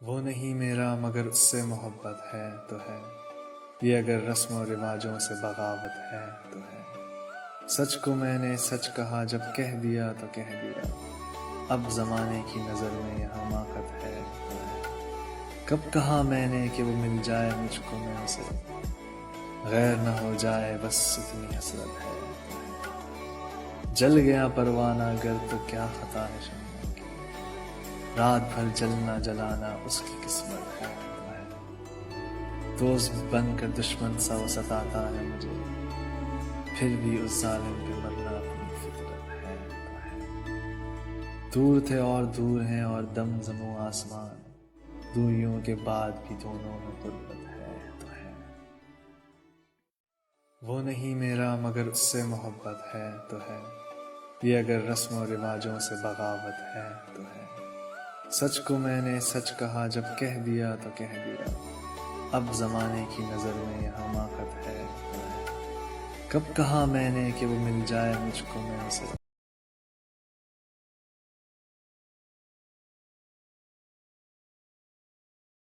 وہ نہیں میرا مگر اس سے محبت ہے تو ہے، یہ اگر رسم و رواجوں سے بغاوت ہے تو ہے۔ سچ کو میں نے سچ کہا جب کہہ دیا تو کہہ دیا، اب زمانے کی نظر میں یہ حماقت ہے تو ہے۔ کب کہا میں نے کہ وہ مل جائے مجھ کو میں اسے، غیر نہ ہو جائے بس اتنی حسرت ہے تو ہے۔ جل گیا پروانہ گر تو کیا خطا ہے شمع کی، رات بھر جلنا جلانا اس کی قسمت ہے تو ہے۔ دوست بن کر دشمن سا وہ ستاتا ہے مجھے، پھر بھی اس ظالم پہ مرنا اپنی فطرت ہے تو ہے۔ دور تھے اور دور ہیں اور دم زموں آسمان، دوریوں کے بعد بھی دونوں میں غربت ہے تو ہے۔ وہ نہیں میرا مگر اس سے محبت ہے تو ہے، یہ اگر رسم و رواجوں سے بغاوت ہے تو ہے۔ سچ کو میں نے سچ کہا جب کہہ دیا تو کہہ دیا، اب زمانے کی نظر میں یہ حماقت ہے تو ہے۔ کب کہا میں نے کہ وہ مل جائے مجھ کو میں اسے